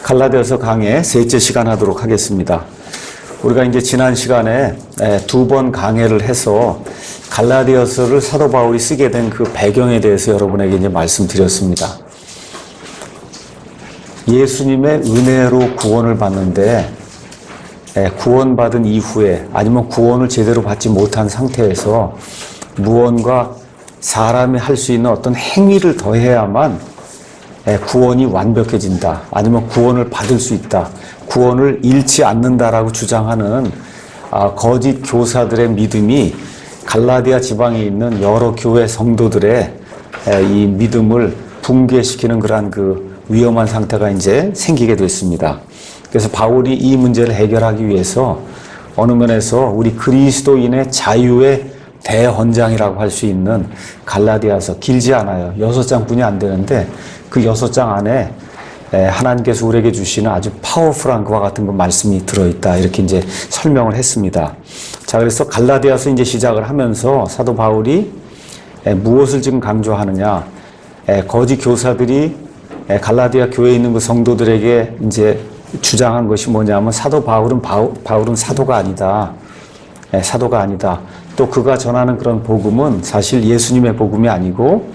갈라디아서 강의 셋째 시간 하도록 하겠습니다. 우리가 이제 지난 시간에 두 번 강해를 해서 갈라디아서를 사도 바울이 쓰게 된 그 배경에 대해서 여러분에게 이제 말씀드렸습니다. 예수님의 은혜로 구원을 받는데 구원받은 이후에 아니면 구원을 제대로 받지 못한 상태에서 무언가 사람이 할 수 있는 어떤 행위를 더해야만 구원이 완벽해진다. 아니면 구원을 받을 수 있다. 구원을 잃지 않는다라고 주장하는 거짓 교사들의 믿음이 갈라디아 지방에 있는 여러 교회 성도들의 이 믿음을 붕괴시키는 그러한 그 위험한 상태가 이제 생기게 됐습니다. 그래서 바울이 이 문제를 해결하기 위해서 어느 면에서 우리 그리스도인의 자유의 대헌장이라고 할 수 있는 갈라디아서, 길지 않아요. 6장뿐이 안 되는데 그 6장 안에 하나님께서 우리에게 주시는 아주 파워풀한 그와 같은 그 말씀이 들어있다. 이렇게 이제 설명을 했습니다. 자, 그래서 갈라디아서 이제 시작을 하면서 사도 바울이 무엇을 지금 강조하느냐. 거짓 교사들이 갈라디아 교회에 있는 그 성도들에게 이제 주장한 것이 뭐냐면 사도 바울은 사도가 아니다. 사도가 아니다. 또 그가 전하는 그런 복음은 사실 예수님의 복음이 아니고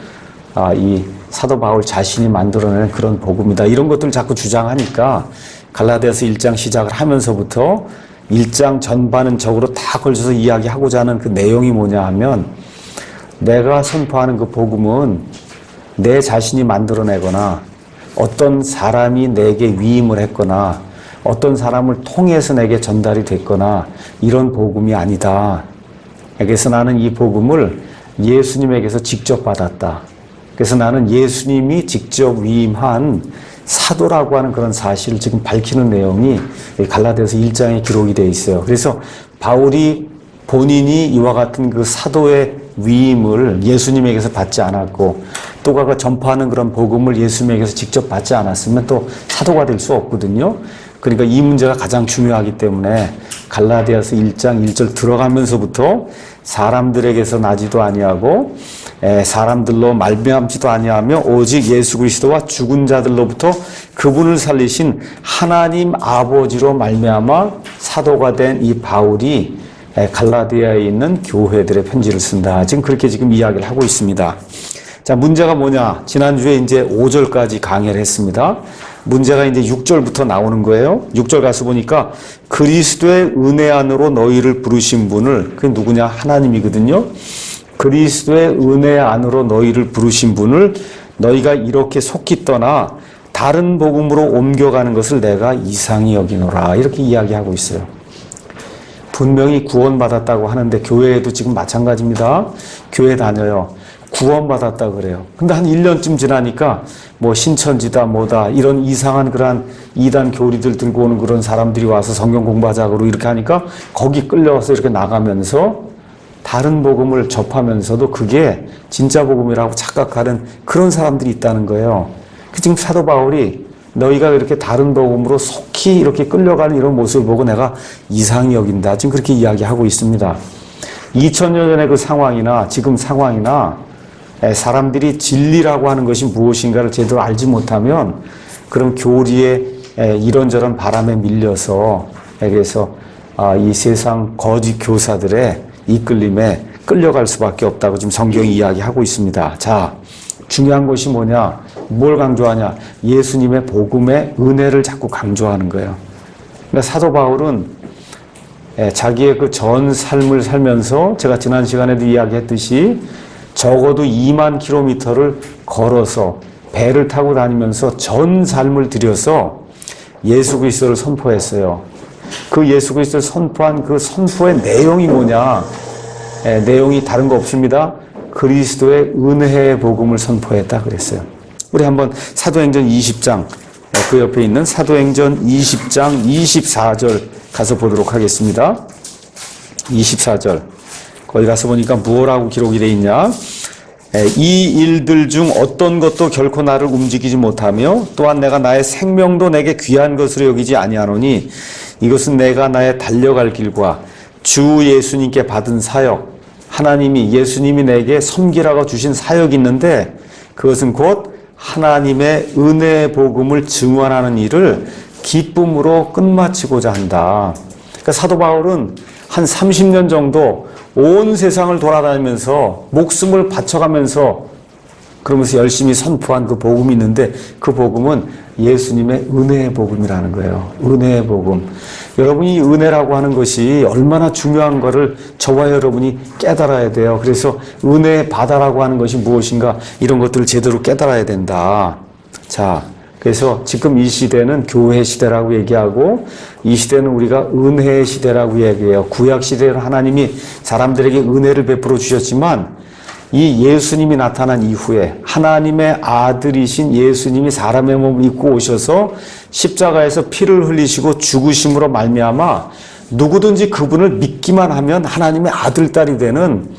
이 사도 바울 자신이 만들어낸 그런 복음이다. 이런 것들을 자꾸 주장하니까 갈라디아서 1장 시작을 하면서부터 1장 전반은 적으로 다 걸쳐서 이야기하고자 하는 그 내용이 뭐냐 하면 내가 선포하는 그 복음은 내 자신이 만들어내거나 어떤 사람이 내게 위임을 했거나 어떤 사람을 통해서 내게 전달이 됐거나 이런 복음이 아니다. 그래서 나는 이 복음을 예수님에게서 직접 받았다. 그래서 나는 예수님이 직접 위임한 사도라고 하는 그런 사실을 지금 밝히는 내용이 갈라디아서 1장에 기록이 되어 있어요. 그래서 바울이 본인이 이와 같은 그 사도의 위임을 예수님에게서 받지 않았고 또 그가 전파하는 그런 복음을 예수님에게서 직접 받지 않았으면 또 사도가 될 수 없거든요. 그러니까 이 문제가 가장 중요하기 때문에 갈라디아서 1장 1절 들어가면서부터 사람들에게서 나지도 아니하고 사람들로 말미암지도 아니하며 오직 예수 그리스도와 죽은 자들로부터 그분을 살리신 하나님 아버지로 말미암아 사도가 된 이 바울이 갈라디아에 있는 교회들의 편지를 쓴다. 지금 그렇게 지금 이야기를 하고 있습니다. 자, 문제가 뭐냐? 지난주에 이제 5절까지 강의를 했습니다. 문제가 이제 6절부터 나오는 거예요. 6절 가서 보니까 그리스도의 은혜 안으로 너희를 부르신 분을, 그게 누구냐? 하나님이거든요. 그리스도의 은혜 안으로 너희를 부르신 분을 너희가 이렇게 속히 떠나 다른 복음으로 옮겨가는 것을 내가 이상히 여기노라. 이렇게 이야기하고 있어요. 분명히 구원받았다고 하는데 교회에도 지금 마찬가지입니다. 교회 다녀요. 구원받았다 그래요. 근데 한 1년쯤 지나니까 뭐 신천지다 뭐다 이런 이상한 그런 이단 교리들 들고 오는 그런 사람들이 와서 성경 공부하자고 이렇게 하니까 거기 끌려와서 이렇게 나가면서 다른 복음을 접하면서도 그게 진짜 복음이라고 착각하는 그런 사람들이 있다는 거예요. 지금 사도 바울이 너희가 이렇게 다른 복음으로 속히 이렇게 끌려가는 이런 모습을 보고 내가 이상히 여긴다. 지금 그렇게 이야기하고 있습니다. 2000년 전의 그 상황이나 지금 상황이나 사람들이 진리라고 하는 것이 무엇인가를 제대로 알지 못하면 그런 교리에 이런저런 바람에 밀려서 그래서 이 세상 거짓 교사들의 이끌림에 끌려갈 수밖에 없다고 지금 성경이 이야기하고 있습니다. 자, 중요한 것이 뭐냐? 뭘 강조하냐? 예수님의 복음의 은혜를 자꾸 강조하는 거예요. 그러니까 사도 바울은 자기의 그 전 삶을 살면서 제가 지난 시간에도 이야기했듯이 적어도 2만 킬로미터를 걸어서 배를 타고 다니면서 전 삶을 들여서 예수 그리스도를 선포했어요. 그 예수 그리스도를 선포한 그 선포의 내용이 뭐냐? 내용이 다른 거 없습니다. 그리스도의 은혜의 복음을 선포했다 그랬어요. 우리 한번 사도행전 20장 그 옆에 있는 사도행전 20장 24절 가서 보도록 하겠습니다. 24절 거기 가서 보니까 무엇라고 기록이 되어 있냐? 이 일들 중 어떤 것도 결코 나를 움직이지 못하며 또한 내가 나의 생명도 내게 귀한 것으로 여기지 아니하노니 이것은 내가 나의 달려갈 길과 주 예수님께 받은 사역, 하나님이 예수님이 내게 섬기라고 주신 사역이 있는데 그것은 곧 하나님의 은혜의 복음을 증언하는 일을 기쁨으로 끝마치고자 한다. 그러니까 사도 바울은 한 30년 정도 온 세상을 돌아다니면서 목숨을 바쳐가면서 그러면서 열심히 선포한 그 복음이 있는데 그 복음은 예수님의 은혜의 복음이라는 거예요. 은혜의 복음. 여러분이 은혜라고 하는 것이 얼마나 중요한 것을 저와 여러분이 깨달아야 돼요. 그래서 은혜의 바다라고 하는 것이 무엇인가 이런 것들을 제대로 깨달아야 된다. 자, 그래서 지금 이 시대는 교회 시대라고 얘기하고 이 시대는 우리가 은혜의 시대라고 얘기해요. 구약 시대는 하나님이 사람들에게 은혜를 베풀어 주셨지만 이 예수님이 나타난 이후에 하나님의 아들이신 예수님이 사람의 몸을 입고 오셔서 십자가에서 피를 흘리시고 죽으심으로 말미암아 누구든지 그분을 믿기만 하면 하나님의 아들, 딸이 되는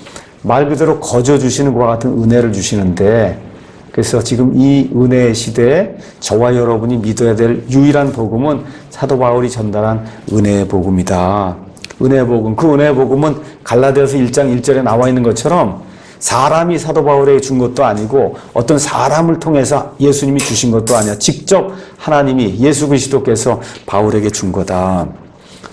말 그대로 거저 주시는 것과 같은 은혜를 주시는데 그래서 지금 이 은혜의 시대에 저와 여러분이 믿어야 될 유일한 복음은 사도 바울이 전달한 은혜의 복음이다. 은혜의 복음. 그 은혜의 복음은 갈라디아서 1장 1절에 나와 있는 것처럼 사람이 사도 바울에게 준 것도 아니고 어떤 사람을 통해서 예수님이 주신 것도 아니야. 직접 하나님이 예수 그리스도께서 바울에게 준 거다.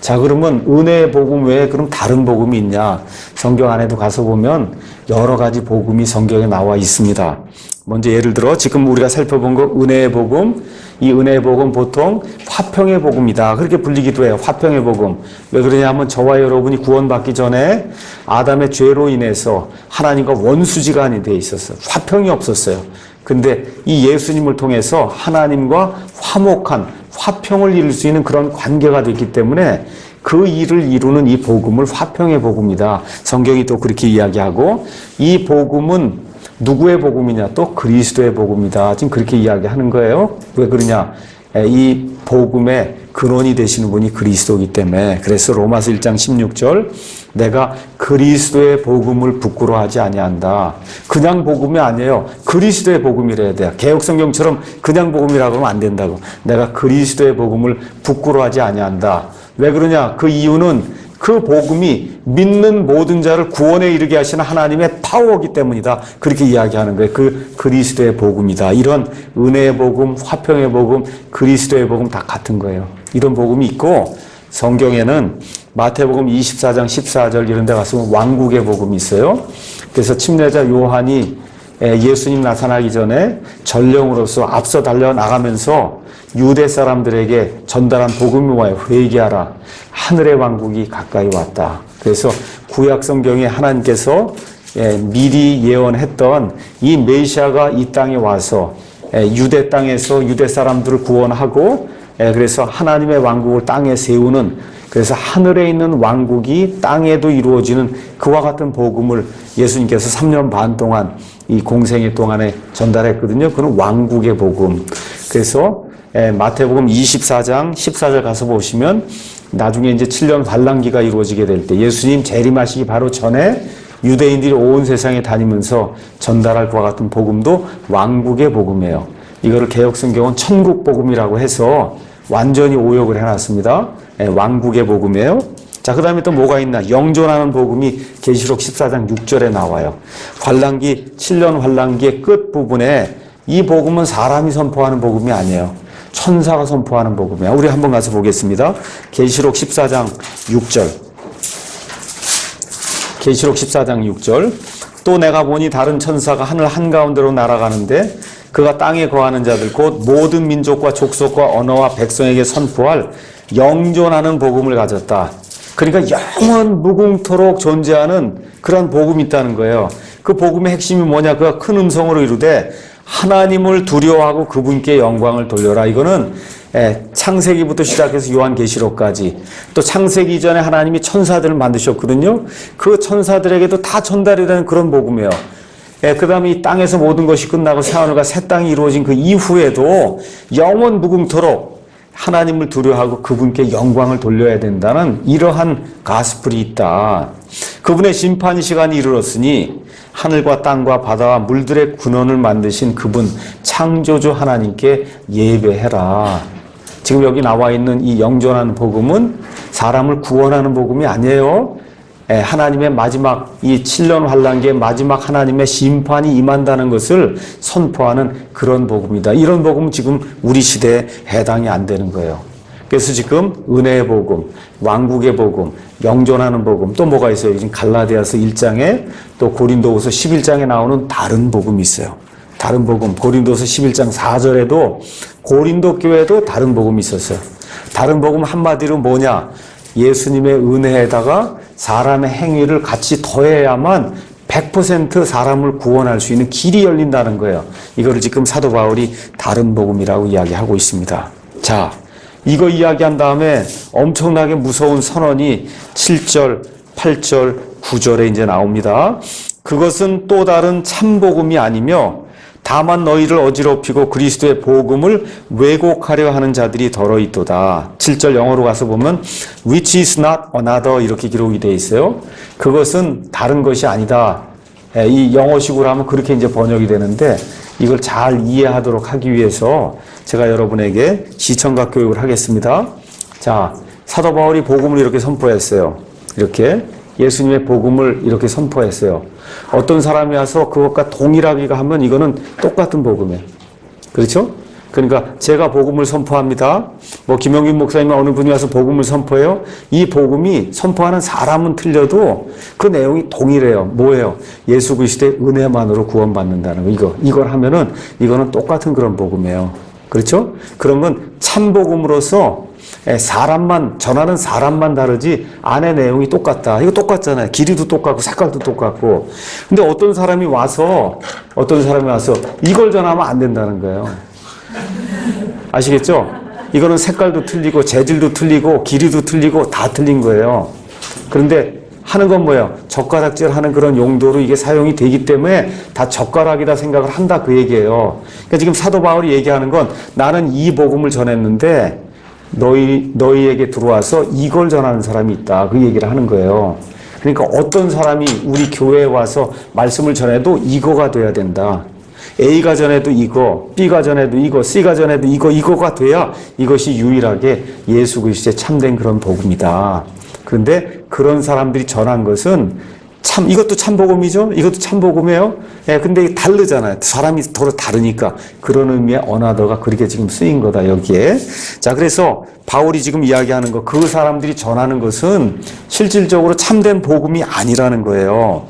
자, 그러면 은혜의 복음 외에 그럼 다른 복음이 있냐? 성경 안에도 가서 보면 여러 가지 복음이 성경에 나와 있습니다. 먼저 예를 들어 지금 우리가 살펴본 거 은혜의 복음, 이 은혜의 복음 보통 화평의 복음이다. 그렇게 불리기도 해요. 화평의 복음. 왜 그러냐면 저와 여러분이 구원받기 전에 아담의 죄로 인해서 하나님과 원수지간이 돼 있었어요. 화평이 없었어요. 근데 이 예수님을 통해서 하나님과 화목한 화평을 이룰 수 있는 그런 관계가 됐기 때문에 그 일을 이루는 이 복음을 화평의 복음이다. 성경이 또 그렇게 이야기하고 이 복음은 누구의 복음이냐? 또 그리스도의 복음이다. 지금 그렇게 이야기하는 거예요. 왜 그러냐? 이 복음의 근원이 되시는 분이 그리스도이기 때문에. 그래서 로마서 1장 16절 내가 그리스도의 복음을 부끄러워하지 아니한다. 그냥 복음이 아니에요. 그리스도의 복음이래야 돼요. 개역성경처럼 그냥 복음이라고 하면 안 된다고. 내가 그리스도의 복음을 부끄러워하지 아니한다. 왜 그러냐? 그 이유는 그 복음이 믿는 모든 자를 구원에 이르게 하시는 하나님의 파워이기 때문이다. 그렇게 이야기하는 거예요. 그 그리스도의 복음이다. 이런 은혜의 복음, 화평의 복음, 그리스도의 복음 다 같은 거예요. 이런 복음이 있고 성경에는 마태복음 24장 14절 이런 데 가서 왕국의 복음이 있어요. 그래서 침례자 요한이 예수님 나타나기 전에 전령으로서 앞서 달려나가면서 유대 사람들에게 전달한 복음이 뭐예요? 회개하라. 하늘의 왕국이 가까이 왔다. 그래서 구약 성경에 하나님께서 미리 예언했던 이 메시아가 이 땅에 와서 유대 땅에서 유대 사람들을 구원하고 그래서 하나님의 왕국을 땅에 세우는 그래서 하늘에 있는 왕국이 땅에도 이루어지는 그와 같은 복음을 예수님께서 3년 반 동안 이 공생애 동안에 전달했거든요. 그건 왕국의 복음. 그래서 마태복음 24장 14절 가서 보시면 나중에 이제 7년 환란기가 이루어지게 될 때 예수님 재림하시기 바로 전에 유대인들이 온 세상에 다니면서 전달할 것과 같은 복음도 왕국의 복음이에요. 이거를 개역성경은 천국 복음이라고 해서 완전히 오역을 해놨습니다. 왕국의 복음이에요. 자, 그 다음에 또 뭐가 있나? 영존하는 복음이 계시록 14장 6절에 나와요. 환란기 7년 환란기의 끝부분에 이 복음은 사람이 선포하는 복음이 아니에요. 천사가 선포하는 복음이야. 우리 한번 가서 보겠습니다. 계시록 14장 6절. 계시록 14장 6절. 또 내가 보니 다른 천사가 하늘 한가운데로 날아가는데 그가 땅에 거하는 자들 곧 모든 민족과 족속과 언어와 백성에게 선포할 영존하는 복음을 가졌다. 그러니까 영원 무궁토록 존재하는 그런 복음이 있다는 거예요. 그 복음의 핵심이 뭐냐? 그가 큰 음성으로 이르되 하나님을 두려워하고 그분께 영광을 돌려라. 이거는 창세기부터 시작해서 요한계시록까지 또 창세기 이전에 하나님이 천사들을 만드셨거든요. 그 천사들에게도 다 전달이 되는 그런 복음이에요. 그 다음에 이 땅에서 모든 것이 끝나고 새하늘과 새 땅이 이루어진 그 이후에도 영원 무궁토록 하나님을 두려워하고 그분께 영광을 돌려야 된다는 이러한 가스펠이 있다. 그분의 심판 시간이 이르렀으니 하늘과 땅과 바다와 물들의 근원을 만드신 그분 창조주 하나님께 예배해라. 지금 여기 나와 있는 이 영존하는 복음은 사람을 구원하는 복음이 아니에요. 하나님의 마지막 이 7년 환란기의 마지막 하나님의 심판이 임한다는 것을 선포하는 그런 복음이다. 이런 복음은 지금 우리 시대에 해당이 안 되는 거예요. 그래서 지금 은혜의 복음, 왕국의 복음, 영존하는 복음, 또 뭐가 있어요? 지금 갈라디아서 1장에 또 고린도후서 11장에 나오는 다른 복음이 있어요. 다른 복음, 고린도서 11장 4절에도 고린도 교회도 다른 복음이 있었어요. 다른 복음 한마디로 뭐냐? 예수님의 은혜에다가 사람의 행위를 같이 더해야만 100% 사람을 구원할 수 있는 길이 열린다는 거예요. 이거를 지금 사도 바울이 다른 복음이라고 이야기하고 있습니다. 자, 이거 이야기한 다음에 엄청나게 무서운 선언이 7절, 8절, 9절에 이제 나옵니다. 그것은 또 다른 참복음이 아니며 다만 너희를 어지럽히고 그리스도의 복음을 왜곡하려 하는 자들이 더러 있도다. 7절 영어로 가서 보면 which is not another 이렇게 기록이 되어 있어요. 그것은 다른 것이 아니다. 이 영어식으로 하면 그렇게 이제 번역이 되는데 이걸 잘 이해하도록 하기 위해서 제가 여러분에게 시청각 교육을 하겠습니다. 자, 사도 바울이 복음을 이렇게 선포했어요. 이렇게 예수님의 복음을 이렇게 선포했어요. 어떤 사람이 와서 그것과 동일하기가 하면 이거는 똑같은 복음이에요. 그렇죠? 그러니까 제가 복음을 선포합니다. 뭐 김영균 목사님 어느 분이 와서 복음을 선포해요. 이 복음이 선포하는 사람은 틀려도 그 내용이 동일해요. 뭐예요? 예수 그리스도의 은혜만으로 구원받는다는 거. 이걸 하면은 이거는 똑같은 그런 복음이에요. 그렇죠? 그런 건 참 복음으로서 사람만 전하는 사람만 다르지 안의 내용이 똑같다. 이거 똑같잖아요. 길이도 똑같고 색깔도 똑같고. 근데 어떤 사람이 와서 이걸 전하면 안 된다는 거예요. 아시겠죠? 이거는 색깔도 틀리고 재질도 틀리고 길이도 틀리고 다 틀린 거예요. 그런데 하는 건 뭐예요? 젓가락질 하는 그런 용도로 이게 사용이 되기 때문에 다 젓가락이다 생각을 한다 그 얘기예요. 그러니까 지금 사도 바울이 얘기하는 건 나는 이 복음을 전했는데 너희에게 들어와서 이걸 전하는 사람이 있다. 그 얘기를 하는 거예요. 그러니까 어떤 사람이 우리 교회에 와서 말씀을 전해도 이거가 돼야 된다. A가 전해도 이거, B가 전해도 이거, C가 전해도 이거가 돼야 이것이 유일하게 예수 그리스도의 참된 그런 복음이다. 그런데 그런 사람들이 전한 것은 이것도 참복음이죠? 이것도 참복음이에요? 예, 근데 다르잖아요. 사람이 서로 다르니까. 그런 의미의 언어가 그렇게 지금 쓰인 거다, 여기에. 자, 그래서 바울이 지금 이야기하는 거, 그 사람들이 전하는 것은 실질적으로 참된 복음이 아니라는 거예요.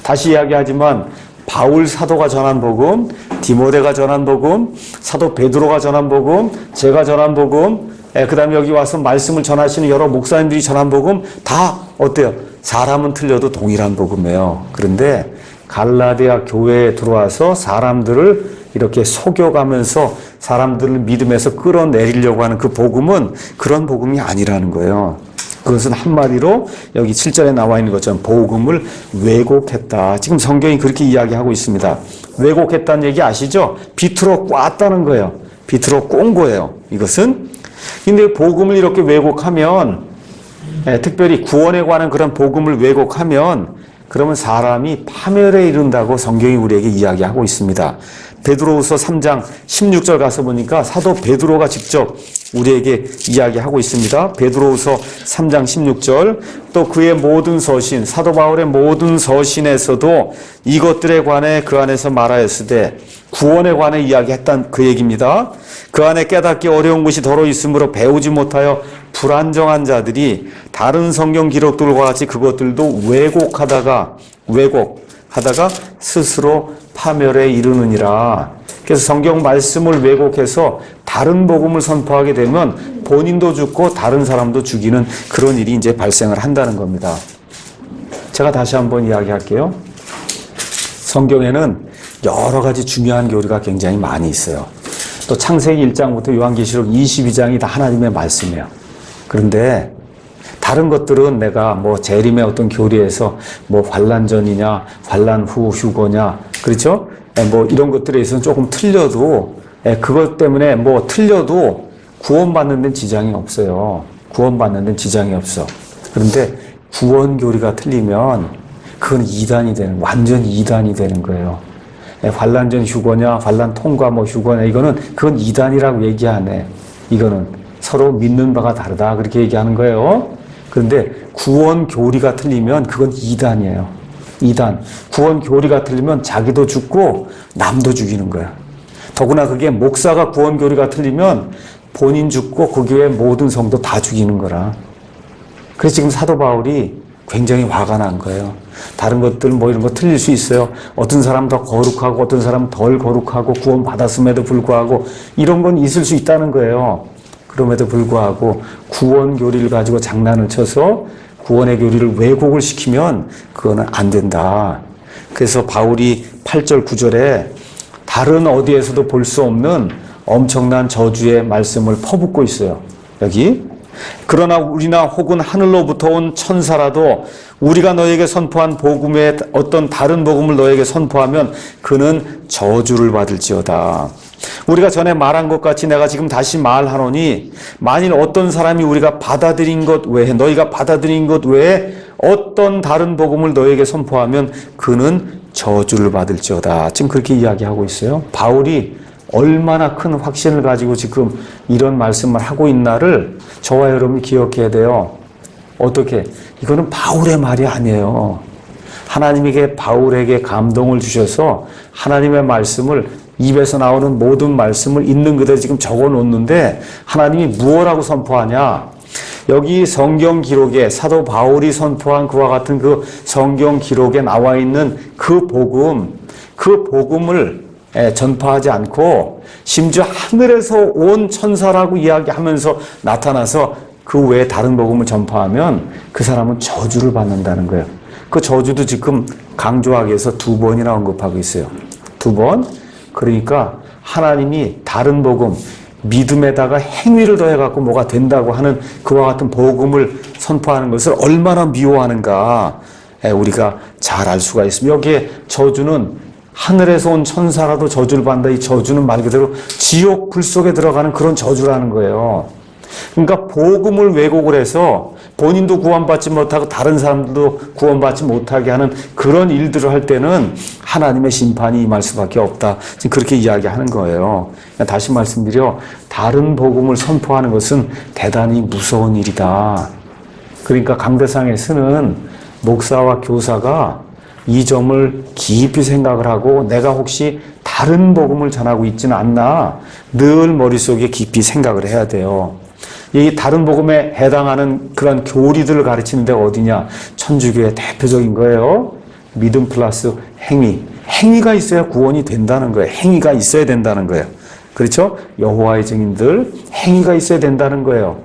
다시 이야기하지만, 바울 사도가 전한 복음, 디모데가 전한 복음, 사도 베드로가 전한 복음, 제가 전한 복음, 그 다음에 여기 와서 말씀을 전하시는 여러 목사님들이 전한 복음, 다 어때요? 사람은 틀려도 동일한 복음이에요. 그런데 갈라디아 교회에 들어와서 사람들을 이렇게 속여가면서 사람들을 믿음에서 끌어내리려고 하는 그 복음은 그런 복음이 아니라는 거예요. 그것은 한마디로 여기 7절에 나와 있는 것처럼 복음을 왜곡했다. 지금 성경이 그렇게 이야기하고 있습니다. 왜곡했다는 얘기 아시죠? 비틀어 꽈다는 거예요. 비틀어 꼰 거예요. 이것은. 근데 복음을 이렇게 왜곡하면 특별히 구원에 관한 그런 복음을 왜곡하면 그러면 사람이 파멸에 이른다고 성경이 우리에게 이야기하고 있습니다. 베드로후서 3장 16절 가서 보니까 사도 베드로가 직접 우리에게 이야기하고 있습니다. 베드로후서 3장 16절 또 그의 모든 서신 사도 바울의 모든 서신에서도 이것들에 관해 그 안에서 말하였으되 구원에 관해 이야기했던 그 얘기입니다. 그 안에 깨닫기 어려운 것이 더러 있으므로 배우지 못하여 불안정한 자들이 다른 성경 기록들과 같이 그것들도 왜곡하다가 스스로 파멸에 이르느니라. 그래서 성경 말씀을 왜곡해서 다른 복음을 선포하게 되면 본인도 죽고 다른 사람도 죽이는 그런 일이 이제 발생을 한다는 겁니다. 제가 다시 한번 이야기할게요. 성경에는 여러 가지 중요한 교리가 굉장히 많이 있어요. 또 창세기 1장부터 요한계시록 22장이 다 하나님의 말씀이에요. 그런데 다른 것들은 내가 뭐 재림의 어떤 교리에서 뭐 환란 전이냐, 환란 후 휴거냐, 그렇죠? 뭐 이런 것들에 있어서는 조금 틀려도 그것 때문에 뭐 틀려도 구원받는 데는 지장이 없어요. 구원받는 데는 지장이 없어. 그런데 구원 교리가 틀리면 그건 완전 이단이 되는 거예요. 환란 전 휴거냐, 환란 통과 뭐 휴거냐, 그건 이단이라고 얘기하네. 이거는 서로 믿는 바가 다르다. 그렇게 얘기하는 거예요. 그런데 구원 교리가 틀리면 그건 이단이에요. 이단. 구원 교리가 틀리면 자기도 죽고 남도 죽이는 거야. 더구나 그게 목사가 구원 교리가 틀리면 본인 죽고 그 교회 모든 성도 다 죽이는 거라. 그래서 지금 사도 바울이 굉장히 화가 난 거예요. 다른 것들 뭐 이런 거 틀릴 수 있어요. 어떤 사람 더 거룩하고 어떤 사람 덜 거룩하고 구원 받았음에도 불구하고 이런 건 있을 수 있다는 거예요. 그럼에도 불구하고 구원 교리를 가지고 장난을 쳐서 구원의 교리를 왜곡을 시키면 그거는 안 된다. 그래서 바울이 8절 9절에 다른 어디에서도 볼 수 없는 엄청난 저주의 말씀을 퍼붓고 있어요. 여기 그러나 우리나 혹은 하늘로부터 온 천사라도 우리가 너에게 선포한 복음의 어떤 다른 복음을 너에게 선포하면 그는 저주를 받을지어다. 우리가 전에 말한 것 같이 내가 지금 다시 말하노니 만일 어떤 사람이 우리가 받아들인 것 외에 너희가 받아들인 것 외에 어떤 다른 복음을 너에게 선포하면 그는 저주를 받을지어다. 지금 그렇게 이야기하고 있어요. 바울이 얼마나 큰 확신을 가지고 지금 이런 말씀을 하고 있나를 저와 여러분이 기억해야 돼요. 어떻게? 이거는 바울의 말이 아니에요. 하나님에게 바울에게 감동을 주셔서 하나님의 말씀을 입에서 나오는 모든 말씀을 있는 그대로 지금 적어 놓는데 하나님이 무엇라고 선포하냐? 여기 성경 기록에 사도 바울이 선포한 그와 같은 그 성경 기록에 나와 있는 그 복음을 전파하지 않고 심지어 하늘에서 온 천사라고 이야기하면서 나타나서 그 외에 다른 복음을 전파하면 그 사람은 저주를 받는다는 거예요. 그 저주도 지금 강조하기 위해서 2번이나 언급하고 있어요. 2번. 그러니까 하나님이 다른 복음, 믿음에다가 행위를 더해갖고 뭐가 된다고 하는 그와 같은 복음을 선포하는 것을 얼마나 미워하는가 우리가 잘 알 수가 있습니다. 여기에 저주는 하늘에서 온 천사라도 저주를 받는다. 이 저주는 말 그대로 지옥 불 속에 들어가는 그런 저주라는 거예요. 그러니까 복음을 왜곡을 해서 본인도 구원받지 못하고 다른 사람들도 구원받지 못하게 하는 그런 일들을 할 때는 하나님의 심판이 임할 수밖에 없다. 지금 그렇게 이야기하는 거예요. 다시 말씀드려 다른 복음을 선포하는 것은 대단히 무서운 일이다. 그러니까 강대상에 쓰는 목사와 교사가 이 점을 깊이 생각을 하고 내가 혹시 다른 복음을 전하고 있지는 않나 늘 머릿속에 깊이 생각을 해야 돼요. 이 다른 복음에 해당하는 그런 교리들을 가르치는 데가 어디냐? 천주교의 대표적인 거예요. 믿음 플러스 행위. 행위가 있어야 구원이 된다는 거예요. 행위가 있어야 된다는 거예요. 그렇죠? 여호와의 증인들 행위가 있어야 된다는 거예요.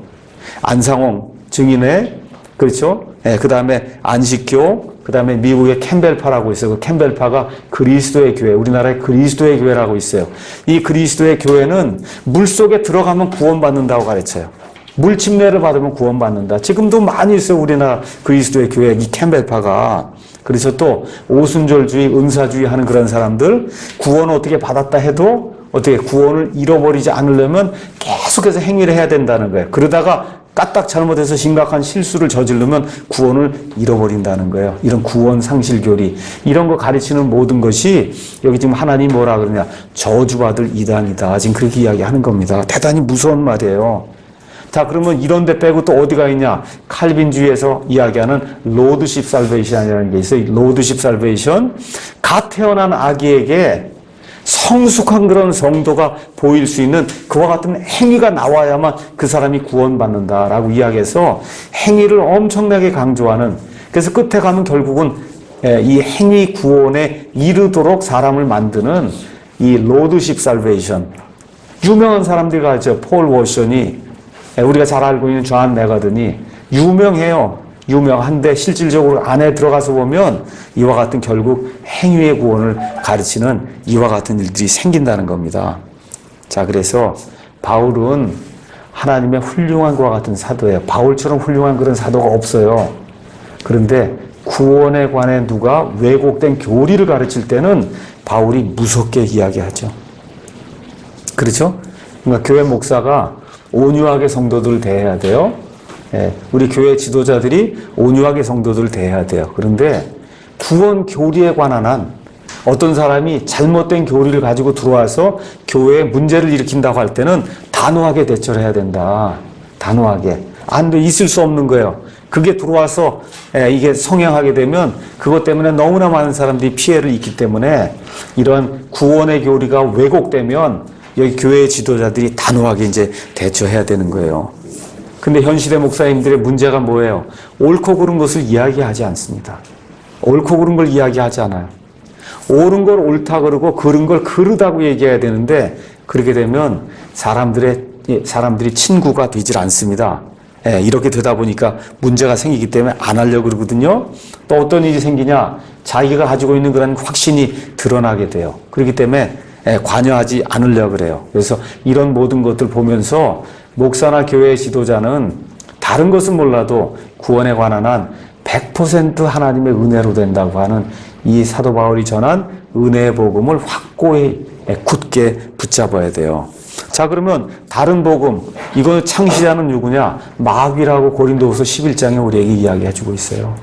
안상홍 증인의 그렇죠? 그 다음에 안식교, 그 다음에 미국의 캠벨파라고 있어요. 그 캠벨파가 그리스도의 교회, 우리나라의 그리스도의 교회라고 있어요. 이 그리스도의 교회는 물속에 들어가면 구원받는다고 가르쳐요. 물 침례를 받으면 구원받는다. 지금도 많이 있어요. 우리나라 그리스도의 교회, 이 캠벨파가. 그래서 또 오순절주의, 은사주의 하는 그런 사람들 구원을 어떻게 받았다 해도 어떻게 구원을 잃어버리지 않으려면 계속해서 행위를 해야 된다는 거예요. 그러다가 까딱 잘못해서 심각한 실수를 저지르면 구원을 잃어버린다는 거예요. 이런 구원 상실 교리 이런 거 가르치는 모든 것이 여기 지금 하나님 뭐라 그러냐 저주받을 이단이다. 지금 그렇게 이야기하는 겁니다. 대단히 무서운 말이에요. 자 그러면 이런 데 빼고 또 어디가 있냐? 칼빈주의에서 이야기하는 로드십 살베이션이라는 게 있어요. 로드십 살베이션 갓 태어난 아기에게 성숙한 그런 성도가 보일 수 있는 그와 같은 행위가 나와야만 그 사람이 구원받는다라고 이야기해서 행위를 엄청나게 강조하는 그래서 끝에 가면 결국은 이 행위 구원에 이르도록 사람을 만드는 이 로드십 살베이션 유명한 사람들이 가르쳐요. 폴 워션이 우리가 잘 알고 있는 존 메가든이 유명해요. 유명한데 실질적으로 안에 들어가서 보면 이와 같은 결국 행위의 구원을 가르치는 이와 같은 일들이 생긴다는 겁니다. 자, 그래서 바울은 하나님의 훌륭한 것과 같은 사도예요. 바울처럼 훌륭한 그런 사도가 없어요. 그런데 구원에 관해 누가 왜곡된 교리를 가르칠 때는 바울이 무섭게 이야기하죠. 그렇죠? 그러니까 교회 목사가 온유하게 성도들을 대해야 돼요. 우리 교회 지도자들이 온유하게 성도들을 대해야 돼요. 그런데 구원 교리에 관한 한 어떤 사람이 잘못된 교리를 가지고 들어와서 교회에 문제를 일으킨다고 할 때는 단호하게 대처를 해야 된다. 단호하게. 안 돼. 있을 수 없는 거예요. 그게 들어와서 이게 성행하게 되면 그것 때문에 너무나 많은 사람들이 피해를 입기 때문에 이런 구원의 교리가 왜곡되면 여기 교회의 지도자들이 단호하게 이제 대처해야 되는 거예요. 근데 현 시대 목사님들의 문제가 뭐예요? 옳고 그른 것을 이야기하지 않습니다. 옳고 그른 걸 이야기하지 않아요. 옳은 걸 옳다 그러고 그른 걸 그르다고 얘기해야 되는데 그렇게 되면 사람들이 친구가 되질 않습니다. 이렇게 되다 보니까 문제가 생기기 때문에 안 하려고 그러거든요. 또 어떤 일이 생기냐? 자기가 가지고 있는 그런 확신이 드러나게 돼요. 그렇기 때문에 관여하지 않으려고 그래요. 그래서 이런 모든 것들 보면서 목사나 교회 지도자는 다른 것은 몰라도 구원에 관한 한 100% 하나님의 은혜로 된다고 하는 이 사도 바울이 전한 은혜의 복음을 확고히 굳게 붙잡아야 돼요. 자, 그러면 다른 복음, 이거 창시자는 누구냐? 마귀라고 고린도후서 11장에 우리에게 이야기해 주고 있어요.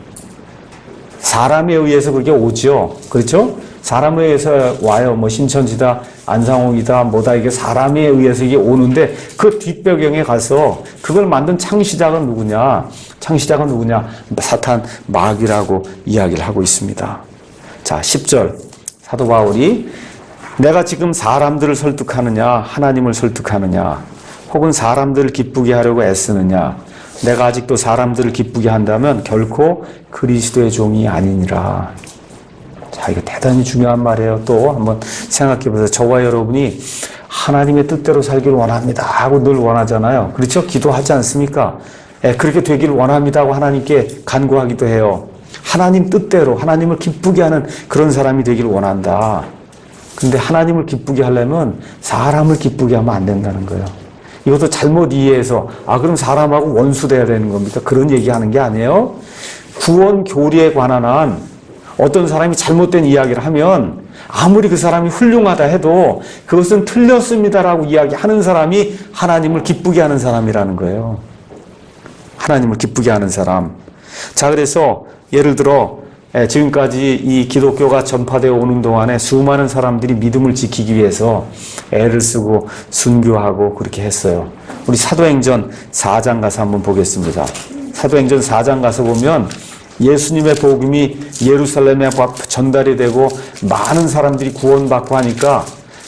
사람에 의해서 그게 오죠. 그렇죠? 사람에 의해서 와요. 뭐 신천지다, 안상홍이다, 뭐다, 이게 사람에 의해서 이게 오는데 그 뒷배경에 가서 그걸 만든 창시자가 누구냐? 창시자가 누구냐? 사탄, 마귀라고 이야기를 하고 있습니다. 자, 10절. 사도 바울이 내가 지금 사람들을 설득하느냐, 하나님을 설득하느냐, 혹은 사람들을 기쁘게 하려고 애쓰느냐, 내가 아직도 사람들을 기쁘게 한다면 결코 그리스도의 종이 아니니라. 자, 이거 대단히 중요한 말이에요. 또 한번 생각해 보세요. 저와 여러분이 하나님의 뜻대로 살기를 원합니다 하고 늘 원하잖아요. 그렇죠? 기도하지 않습니까? 그렇게 되기를 원합니다 하고 하나님께 간구하기도 해요. 하나님 뜻대로 하나님을 기쁘게 하는 그런 사람이 되기를 원한다. 근데 하나님을 기쁘게 하려면 사람을 기쁘게 하면 안 된다는 거예요. 이것도 잘못 이해해서 그럼 사람하고 원수 돼야 되는 겁니까? 그런 얘기하는 게 아니에요. 구원 교리에 관한 한 어떤 사람이 잘못된 이야기를 하면 아무리 그 사람이 훌륭하다 해도 그것은 틀렸습니다라고 이야기하는 사람이 하나님을 기쁘게 하는 사람이라는 거예요. 하나님을 기쁘게 하는 사람. 자, 그래서 예를 들어 지금까지 이 기독교가 전파되어 오는 동안에 수많은 사람들이 믿음을 지키기 위해서 애를 쓰고 순교하고 그렇게 했어요. 우리 사도행전 4장 가서 한번 보겠습니다. 사도행전 4장 가서 보면 예수님의 복음이 예루살렘에 전달이 되고 많은 사람들이 구원받고 하니까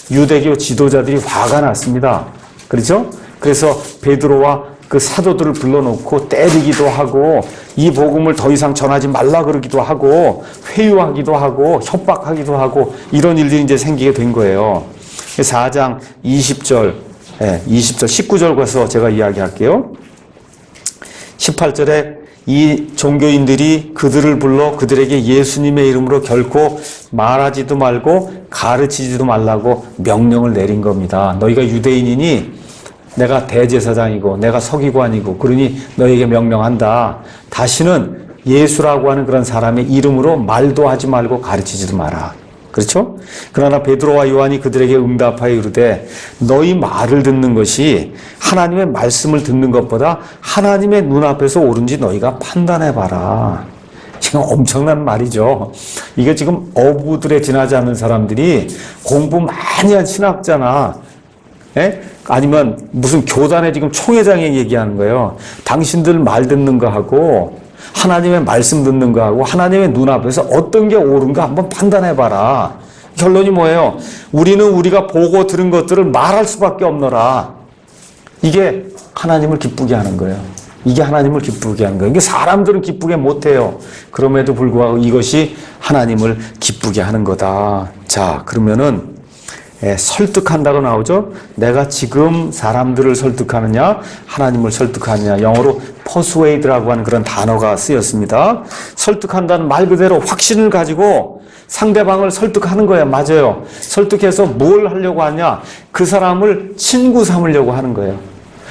유대교 지도자들이 화가 났습니다. 그렇죠? 그래서 베드로와 그 사도들을 불러놓고 때리기도 하고 이 복음을 더 이상 전하지 말라 그러기도 하고 회유하기도 하고 협박하기도 하고 이런 일들이 이제 생기게 된 거예요. 4장 20절, 19절 가서 제가 이야기할게요. 18절에 이 종교인들이 그들을 불러 그들에게 예수님의 이름으로 결코 말하지도 말고 가르치지도 말라고 명령을 내린 겁니다. 너희가 유대인이니 내가 대제사장이고 내가 서기관이고 그러니 너에게 명령한다. 다시는 예수라고 하는 그런 사람의 이름으로 말도 하지 말고 가르치지도 마라. 그렇죠? 그러나 베드로와 요한이 그들에게 응답하여 이르되 너희 말을 듣는 것이 하나님의 말씀을 듣는 것보다 하나님의 눈앞에서 옳은지 너희가 판단해봐라. 지금 엄청난 말이죠. 이게 지금 어부들에 지나지 않는 사람들이 공부 많이 한 신학자나 아니면 무슨 교단의 지금 총회장이 얘기하는 거예요. 당신들 말 듣는 거 하고 하나님의 말씀 듣는 거 하고 하나님의 눈앞에서 어떤 게 옳은가 한번 판단해봐라. 결론이 뭐예요? 우리는 우리가 보고 들은 것들을 말할 수밖에 없노라. 이게 하나님을 기쁘게 하는 거예요. 이게 하나님을 기쁘게 하는 거예요. 이게 사람들은 기쁘게 못해요. 그럼에도 불구하고 이것이 하나님을 기쁘게 하는 거다. 자, 그러면은 설득한다고 나오죠. 내가 지금 사람들을 설득하느냐 하나님을 설득하느냐. 영어로 persuade라고 하는 그런 단어가 쓰였습니다. 설득한다는 말 그대로 확신을 가지고 상대방을 설득하는 거예요. 맞아요. 설득해서 뭘 하려고 하냐. 그 사람을 친구 삼으려고 하는 거예요.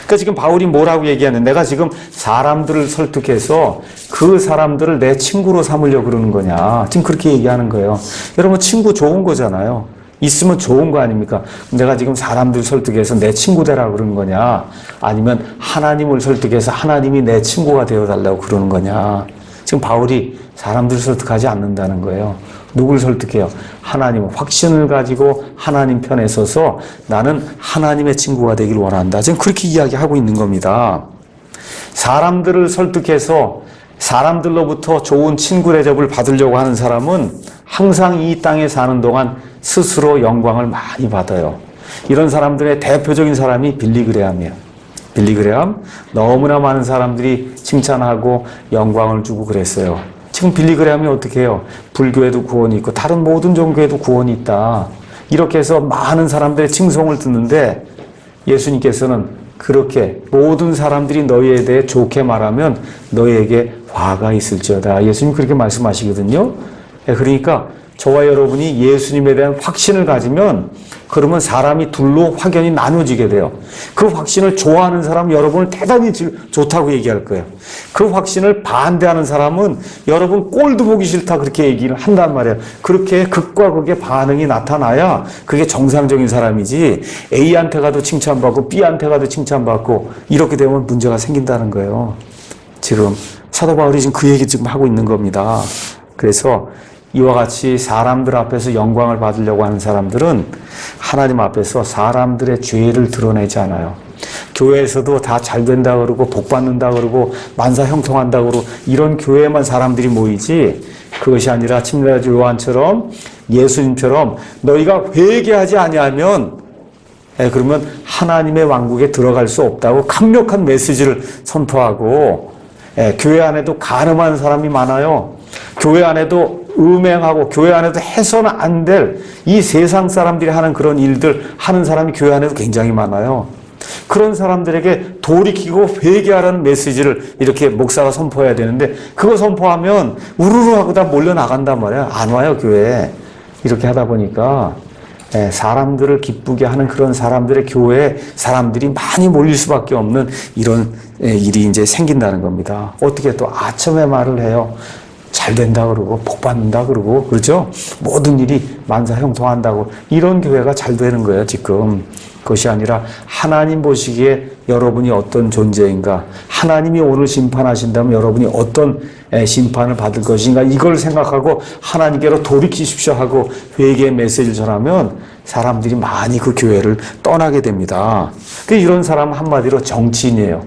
그러니까 지금 바울이 뭐라고 얘기하는, 내가 지금 사람들을 설득해서 그 사람들을 내 친구로 삼으려고 그러는 거냐. 지금 그렇게 얘기하는 거예요. 여러분, 친구 좋은 거잖아요. 있으면 좋은 거 아닙니까? 내가 지금 사람들 설득해서 내 친구 되라고 그러는 거냐? 아니면 하나님을 설득해서 하나님이 내 친구가 되어달라고 그러는 거냐? 지금 바울이 사람들을 설득하지 않는다는 거예요. 누굴 설득해요? 하나님. 확신을 가지고 하나님 편에 서서 나는 하나님의 친구가 되길 원한다. 지금 그렇게 이야기하고 있는 겁니다. 사람들을 설득해서 사람들로부터 좋은 친구 대접을 받으려고 하는 사람은 항상 이 땅에 사는 동안 스스로 영광을 많이 받아요. 이런 사람들의 대표적인 사람이 빌리 그레함이에요. 빌리 그레함, 너무나 많은 사람들이 칭찬하고 영광을 주고 그랬어요. 지금 빌리 그레함이 어떻게 해요? 불교에도 구원이 있고 다른 모든 종교에도 구원이 있다. 이렇게 해서 많은 사람들의 칭송을 듣는데 예수님께서는 그렇게 모든 사람들이 너희에 대해 좋게 말하면 너희에게 화가 있을지어다. 예수님 그렇게 말씀하시거든요. 그러니까 저와 여러분이 예수님에 대한 확신을 가지면 그러면 사람이 둘로 확연히 나눠지게 돼요. 그 확신을 좋아하는 사람은 여러분을 대단히 좋다고 얘기할 거예요. 그 확신을 반대하는 사람은 여러분 꼴도 보기 싫다 그렇게 얘기를 한단 말이에요. 그렇게 극과 극의 반응이 나타나야 그게 정상적인 사람이지 A한테 가도 칭찬받고 B한테 가도 칭찬받고 이렇게 되면 문제가 생긴다는 거예요. 지금 사도 바울이 지금 그 얘기 지금 하고 있는 겁니다. 그래서 이와 같이 사람들 앞에서 영광을 받으려고 하는 사람들은 하나님 앞에서 사람들의 죄를 드러내지 않아요. 교회에서도 다 잘 된다 그러고 복 받는다 그러고 만사 형통한다 그러고 이런 교회에만 사람들이 모이지 그것이 아니라 침례자 요한처럼 예수님처럼 너희가 회개하지 아니하면 그러면 하나님의 왕국에 들어갈 수 없다고 강력한 메시지를 선포하고 교회 안에도 간음하는 사람이 많아요. 교회 안에도 음행하고 교회 안에도 해서는 안 될 이 세상 사람들이 하는 그런 일들 하는 사람이 교회 안에도 굉장히 많아요. 그런 사람들에게 돌이키고 회개하라는 메시지를 이렇게 목사가 선포해야 되는데 그거 선포하면 우르르 하고 다 몰려나간단 말이야. 안 와요 교회에. 이렇게 하다 보니까 사람들을 기쁘게 하는 그런 사람들의 교회에 사람들이 많이 몰릴 수밖에 없는 이런 일이 이제 생긴다는 겁니다. 어떻게 또 아첨의 말을 해요. 잘 된다 그러고 복 받는다 그러고 그렇죠? 모든 일이 만사 형통한다고 이런 교회가 잘 되는 거예요 지금. 그것이 아니라 하나님 보시기에 여러분이 어떤 존재인가, 하나님이 오늘 심판하신다면 여러분이 어떤 심판을 받을 것인가 이걸 생각하고 하나님께로 돌이키십시오 하고 회개의 메시지를 전하면 사람들이 많이 그 교회를 떠나게 됩니다. 이런 사람은 한마디로 정치인이에요.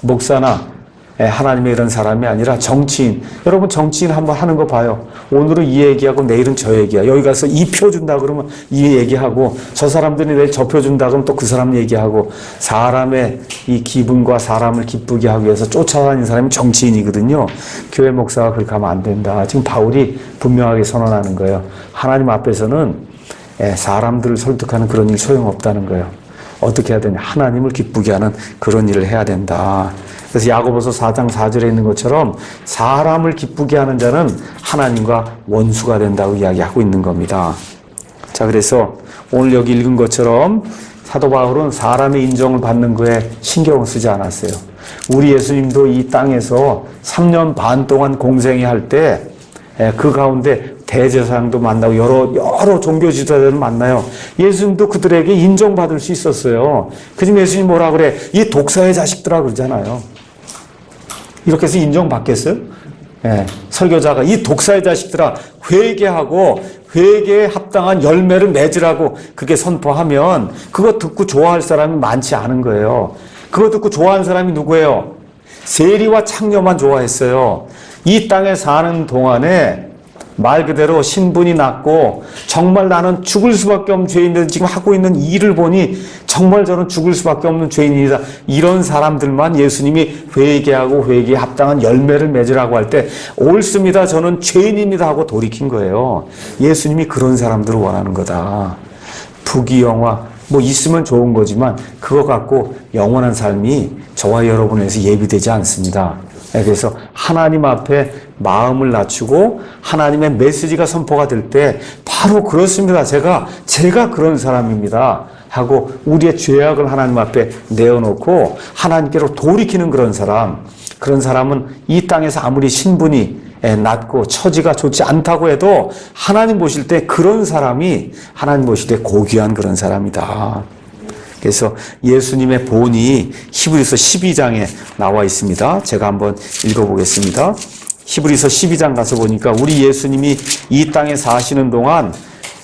목사나 하나님의 이런 사람이 아니라 정치인. 여러분 정치인 한번 하는 거 봐요. 오늘은 이 얘기하고 내일은 저 얘기야. 여기 가서 이 표 준다 그러면 이 얘기하고 저 사람들이 내일 저 표 준다 그러면 또 그 사람 얘기하고 사람의 이 기분과 사람을 기쁘게 하기 위해서 쫓아다니는 사람이 정치인이거든요. 교회 목사가 그렇게 하면 안 된다. 지금 바울이 분명하게 선언하는 거예요. 하나님 앞에서는 사람들을 설득하는 그런 일 소용없다는 거예요. 어떻게 해야 되냐. 하나님을 기쁘게 하는 그런 일을 해야 된다. 그래서 야고보서 4장 4절에 있는 것처럼 사람을 기쁘게 하는 자는 하나님과 원수가 된다고 이야기하고 있는 겁니다. 자, 그래서 오늘 여기 읽은 것처럼 사도 바울은 사람의 인정을 받는 거에 신경을 쓰지 않았어요. 우리 예수님도 이 땅에서 3년 반 동안 공생애 할 때 그 가운데 대제사장도 만나고 여러 종교 지도자들을 만나요. 예수님도 그들에게 인정받을 수 있었어요. 그지금 예수님 뭐라 그래? 이 독사의 자식들아 그러잖아요. 이렇게 해서 인정받겠어요? 설교자가 이 독사의 자식들아 회개하고 회개에 합당한 열매를 맺으라고 그렇게 선포하면 그거 듣고 좋아할 사람이 많지 않은 거예요. 그거 듣고 좋아하는 사람이 누구예요? 세리와 창녀만 좋아했어요. 이 땅에 사는 동안에 말 그대로 신분이 낮고 정말 나는 죽을 수밖에 없는 죄인인데 지금 하고 있는 일을 보니 정말 저는 죽을 수밖에 없는 죄인이다. 이런 사람들만 예수님이 회개하고 회개에 합당한 열매를 맺으라고 할 때 옳습니다. 저는 죄인입니다 하고 돌이킨 거예요. 예수님이 그런 사람들을 원하는 거다. 부귀영화 뭐 있으면 좋은 거지만 그거 갖고 영원한 삶이 저와 여러분에서 예비되지 않습니다. 그래서 하나님 앞에 마음을 낮추고 하나님의 메시지가 선포가 될 때 바로 그렇습니다. 제가 그런 사람입니다 하고 우리의 죄악을 하나님 앞에 내어놓고 하나님께로 돌이키는 그런 사람은 이 땅에서 아무리 신분이 낮고 처지가 좋지 않다고 해도 하나님 보실 때 그런 사람이 하나님 보실 때 고귀한 그런 사람이다. 그래서 예수님의 본이 히브리서 12장에 나와 있습니다. 제가 한번 읽어보겠습니다. 히브리서 12장 가서 보니까 우리 예수님이 이 땅에 사시는 동안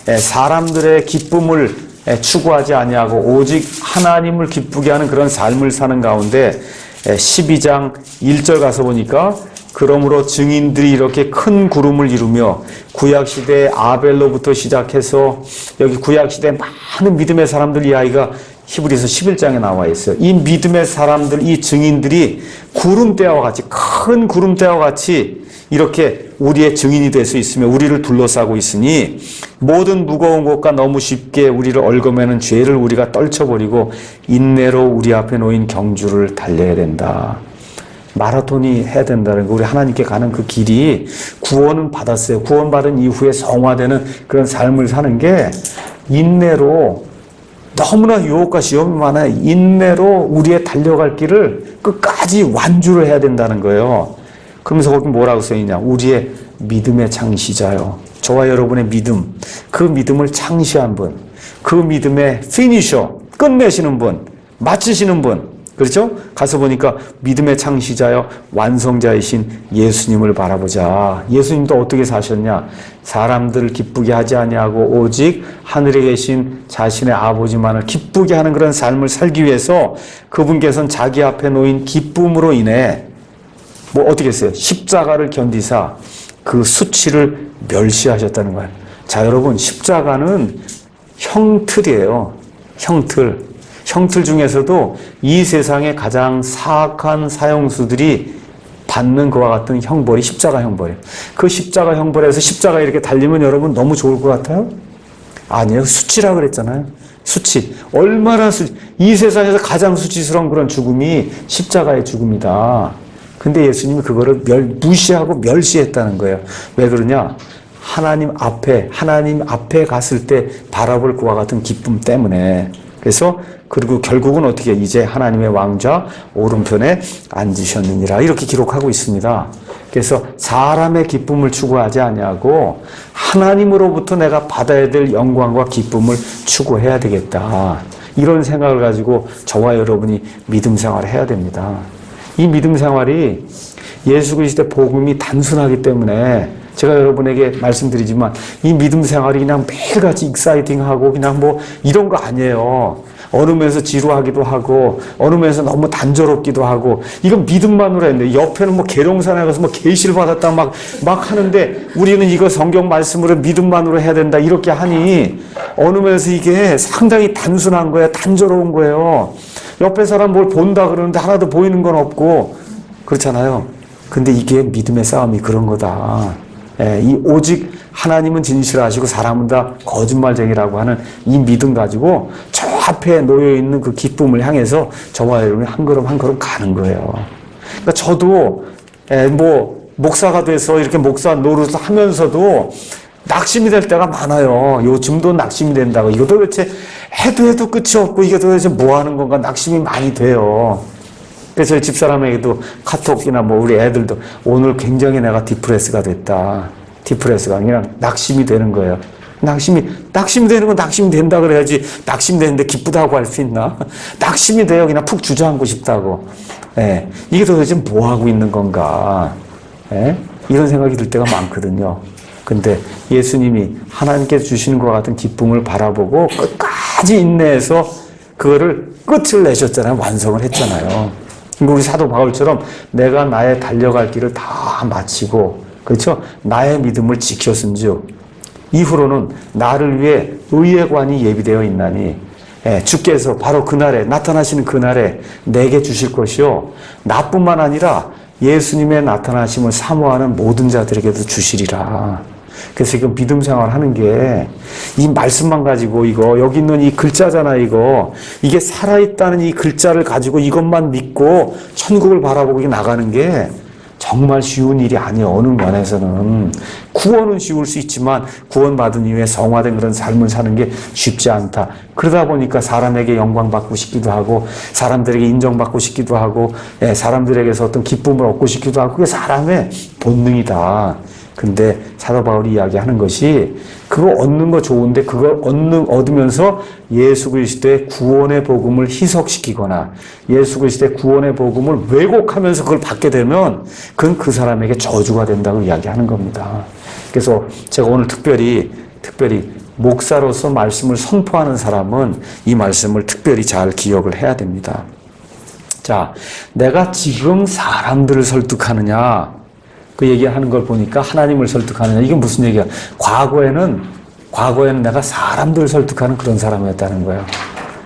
사람들의 기쁨을 추구하지 아니하고 오직 하나님을 기쁘게 하는 그런 삶을 사는 가운데 12장 1절 가서 보니까 그러므로 증인들이 이렇게 큰 구름을 이루며 구약시대 아벨로부터 시작해서 여기 구약시대 많은 믿음의 사람들 이야기가 히브리서 11장에 나와 있어요. 이 믿음의 사람들, 이 증인들이 구름대와 같이, 큰 구름대와 같이 이렇게 우리의 증인이 될 수 있으며 우리를 둘러싸고 있으니 모든 무거운 것과 너무 쉽게 우리를 얽어매는 죄를 우리가 떨쳐버리고 인내로 우리 앞에 놓인 경주를 달려야 된다. 마라톤이 해야 된다는 거. 우리 하나님께 가는 그 길이 구원은 받았어요. 구원받은 이후에 성화되는 그런 삶을 사는 게 인내로, 너무나 유혹과 시험이 많아요. 인내로 우리의 달려갈 길을 끝까지 완주를 해야 된다는 거예요. 그러면서 거기 뭐라고 써있냐. 우리의 믿음의 창시자요. 저와 여러분의 믿음, 그 믿음을 창시한 분, 그 믿음의 피니셔, 끝내시는 분, 마치시는 분. 그렇죠? 가서 보니까 믿음의 창시자요 완성자이신 예수님을 바라보자. 예수님도 어떻게 사셨냐? 사람들을 기쁘게 하지 아니하고 오직 하늘에 계신 자신의 아버지만을 기쁘게 하는 그런 삶을 살기 위해서 그분께서는 자기 앞에 놓인 기쁨으로 인해 뭐 어떻게 했어요? 십자가를 견디사 그 수치를 멸시하셨다는 거예요. 자, 여러분, 십자가는 형틀이에요. 형틀. 형틀 중에서도 이 세상의 가장 사악한 사형수들이 받는 그와 같은 형벌이 십자가 형벌이에요. 그 십자가 형벌에서 십자가 이렇게 달리면 여러분 너무 좋을 것 같아요? 아니에요. 수치라 그랬잖아요. 수치. 얼마나 이 세상에서 가장 수치스러운 그런 죽음이 십자가의 죽음이다. 근데 예수님이 그거를 무시하고 멸시했다는 거예요. 왜 그러냐? 하나님 앞에 갔을 때 바라볼 그와 같은 기쁨 때문에. 그래서 그리고 결국은 어떻게 이제 하나님의 왕좌 오른편에 앉으셨느니라 이렇게 기록하고 있습니다. 그래서 사람의 기쁨을 추구하지 아니하고 하나님으로부터 내가 받아야 될 영광과 기쁨을 추구해야 되겠다. 이런 생각을 가지고 저와 여러분이 믿음 생활을 해야 됩니다. 이 믿음 생활이 예수 그리스도의 복음이 단순하기 때문에 제가 여러분에게 말씀드리지만 이 믿음 생활이 그냥 매일같이 익사이팅하고 그냥 뭐 이런 거 아니에요. 어느 면에서 지루하기도 하고 어느 면에서 너무 단조롭기도 하고 이건 믿음만으로 했는데 옆에는 뭐 계룡산에 가서 뭐 계시를 받았다 막 하는데 우리는 이거 성경 말씀으로 믿음만으로 해야 된다 이렇게 하니 어느 면에서 이게 상당히 단순한 거예요. 단조로운 거예요. 옆에 사람 뭘 본다 그러는데 하나도 보이는 건 없고 그렇잖아요. 근데 이게 믿음의 싸움이 그런 거다. 이 오직 하나님은 진실하시고 사람은 다 거짓말쟁이라고 하는 이 믿음 가지고 저 앞에 놓여있는 그 기쁨을 향해서 저와 여러분이 한 걸음 한 걸음 가는 거예요. 그러니까 저도 뭐 목사가 돼서 이렇게 목사 노릇을 하면서도 낙심이 될 때가 많아요. 요즘도 낙심이 된다고. 이거 도대체 해도 끝이 없고 이게 도대체 뭐 하는 건가 낙심이 많이 돼요. 그래서 저희 집사람에게도 카톡이나 뭐 우리 애들도 오늘 굉장히 내가 디프레스가 됐다. 디프레스가 그냥 낙심이 되는 거예요. 낙심이 되는 건 낙심이 된다 그래야지 낙심되는데 기쁘다고 할 수 있나? 낙심이 돼요. 그냥 푹 주저앉고 싶다고. 이게 도대체 뭐 하고 있는 건가? 이런 생각이 들 때가 많거든요. 근데 예수님이 하나님께서 주시는 것 같은 기쁨을 바라보고 끝까지 인내해서 그거를 끝을 내셨잖아요. 완성을 했잖아요. 우리 사도 바울처럼 내가 나의 달려갈 길을 다 마치고 그렇죠? 나의 믿음을 지켰은즉 이후로는 나를 위해 의의 관이 예비되어 있나니 주께서 바로 그날에 나타나시는 그날에 내게 주실 것이요 나뿐만 아니라 예수님의 나타나심을 사모하는 모든 자들에게도 주시리라. 그래서 이거 믿음 생활하는 게 이 말씀만 가지고 이거 여기 있는 이 글자잖아 이게 살아있다는 이 글자를 가지고 이것만 믿고 천국을 바라보고 나가는 게 정말 쉬운 일이 아니에요. 어느 면에서는 구원은 쉬울 수 있지만 구원받은 이후에 성화된 그런 삶을 사는 게 쉽지 않다. 그러다 보니까 사람에게 영광받고 싶기도 하고 사람들에게 인정받고 싶기도 하고 사람들에게서 어떤 기쁨을 얻고 싶기도 하고 그게 사람의 본능이다. 근데 사도 바울이 이야기하는 것이 그거 얻는 거 좋은데 그걸 얻으면서 예수 그리스도의 구원의 복음을 희석시키거나 예수 그리스도의 구원의 복음을 왜곡하면서 그걸 받게 되면 그건 그 사람에게 저주가 된다고 이야기하는 겁니다. 그래서 제가 오늘 특별히 목사로서 말씀을 선포하는 사람은 이 말씀을 특별히 잘 기억을 해야 됩니다. 자, 내가 지금 사람들을 설득하느냐 그 얘기하는 걸 보니까 하나님을 설득하느냐. 이게 무슨 얘기야? 과거에는 내가 사람들 설득하는 그런 사람이었다는 거예요.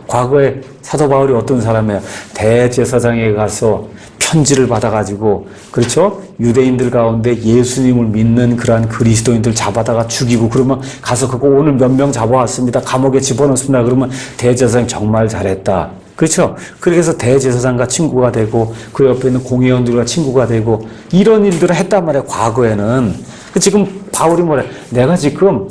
과거에 사도 바울이 어떤 사람이에요? 대제사장에 가서 편지를 받아가지고, 그렇죠? 유대인들 가운데 예수님을 믿는 그러한 그리스도인들 잡아다가 죽이고, 그러면 가서 그거 오늘 몇 명 잡아왔습니다. 감옥에 집어넣습니다. 그러면 대제사장 정말 잘했다. 그렇죠? 그래서 대제사장과 친구가 되고, 그 옆에 있는 공회원들과 친구가 되고, 이런 일들을 했단 말이에요, 과거에는. 지금 바울이 뭐래? 내가 지금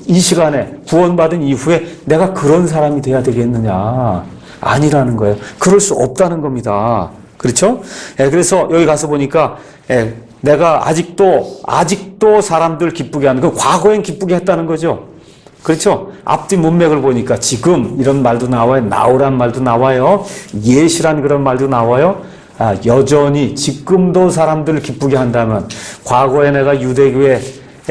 이 시간에 구원받은 이후에 내가 그런 사람이 돼야 되겠느냐? 아니라는 거예요. 그럴 수 없다는 겁니다. 그렇죠? 그래서 여기 가서 보니까, 내가 아직도 사람들 기쁘게 하는, 그 과거엔 기쁘게 했다는 거죠. 그렇죠? 앞뒤 문맥을 보니까 지금 이런 말도 나와요. 나오란 말도 나와요. 예시란 그런 말도 나와요. 여전히 지금도 사람들을 기쁘게 한다면, 과거에 내가 유대교회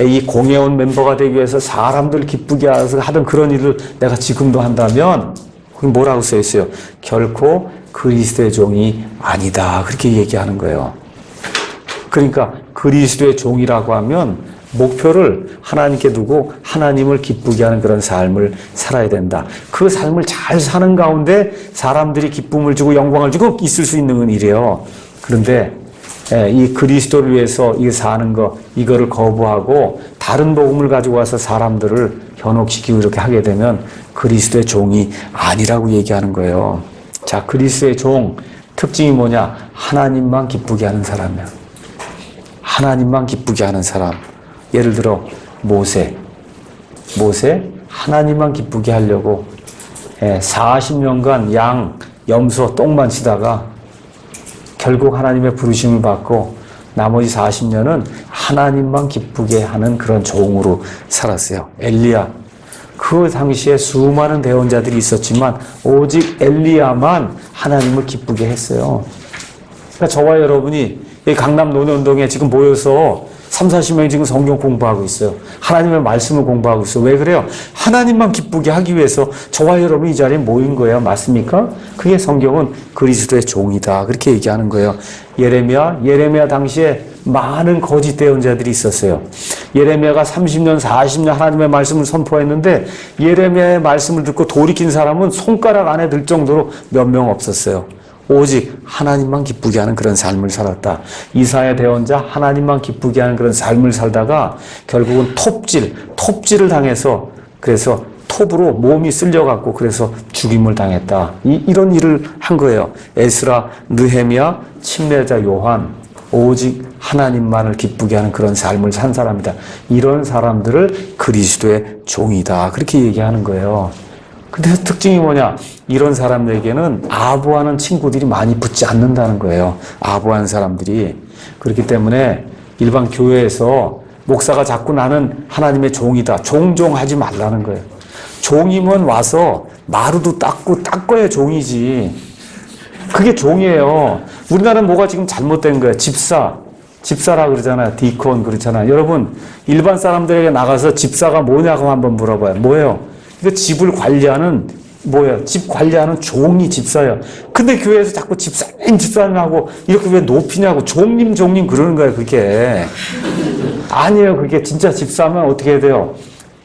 이 공회원 멤버가 되기 위해서 사람들 기쁘게 하던 그런 일을 내가 지금도 한다면, 그럼 뭐라고 써 있어요? 결코 그리스도의 종이 아니다. 그렇게 얘기하는 거예요. 그러니까 그리스도의 종이라고 하면 목표를 하나님께 두고 하나님을 기쁘게 하는 그런 삶을 살아야 된다. 그 삶을 잘 사는 가운데 사람들이 기쁨을 주고 영광을 주고 있을 수 있는 일이에요. 그런데 이 그리스도를 위해서 이 사는 거, 이거를 거부하고 다른 복음을 가지고 와서 사람들을 현혹시키고 이렇게 하게 되면 그리스도의 종이 아니라고 얘기하는 거예요. 자, 그리스도의 종 특징이 뭐냐? 하나님만 기쁘게 하는 사람이야. 하나님만 기쁘게 하는 사람. 예를 들어 모세 하나님만 기쁘게 하려고 40년간 양, 염소, 똥만 치다가 결국 하나님의 부르심을 받고 나머지 40년은 하나님만 기쁘게 하는 그런 종으로 살았어요. 엘리야, 그 당시에 수많은 대언자들이 있었지만 오직 엘리야만 하나님을 기쁘게 했어요. 그러니까 저와 여러분이 이 강남 논현동에 지금 모여서 30-40명이 지금 성경 공부하고 있어요. 하나님의 말씀을 공부하고 있어요. 왜 그래요? 하나님만 기쁘게 하기 위해서 저와 여러분이 이 자리에 모인 거예요. 맞습니까? 그게 성경은 그리스도의 종이다. 그렇게 얘기하는 거예요. 예레미야 당시에 많은 거짓 대언자들이 있었어요. 예레미야가 30년, 40년 하나님의 말씀을 선포했는데 예레미야의 말씀을 듣고 돌이킨 사람은 손가락 안에 들 정도로 몇 명 없었어요. 오직 하나님만 기쁘게 하는 그런 삶을 살았다. 이사야 대언자 하나님만 기쁘게 하는 그런 삶을 살다가 결국은 톱질을 당해서 그래서 톱으로 몸이 쓸려갖고 그래서 죽임을 당했다. 이런 일을 한 거예요. 에스라, 느헤미야, 침례자 요한 오직 하나님만을 기쁘게 하는 그런 삶을 산 사람이다. 이런 사람들을 그리스도의 종이다. 그렇게 얘기하는 거예요. 근데 특징이 뭐냐? 이런 사람들에게는 아부하는 친구들이 많이 붙지 않는다는 거예요. 아부하는 사람들이. 그렇기 때문에 일반 교회에서 목사가 자꾸 나는 하나님의 종이다. 종종하지 말라는 거예요. 종이면 와서 마루도 닦아야 종이지. 그게 종이에요. 우리나라는 뭐가 지금 잘못된 거예요. 집사라 그러잖아요. 디콘 그렇잖아요. 여러분, 일반 사람들에게 나가서 집사가 뭐냐고 한번 물어봐요. 뭐예요? 그 집을 관리하는 뭐예요? 집 관리하는 종이 집사예요. 근데 교회에서 자꾸 집사님 하고 이렇게 왜 높이냐고 종님 그러는 거예요. 그게 아니에요. 그게 진짜 집사면 어떻게 해야 돼요?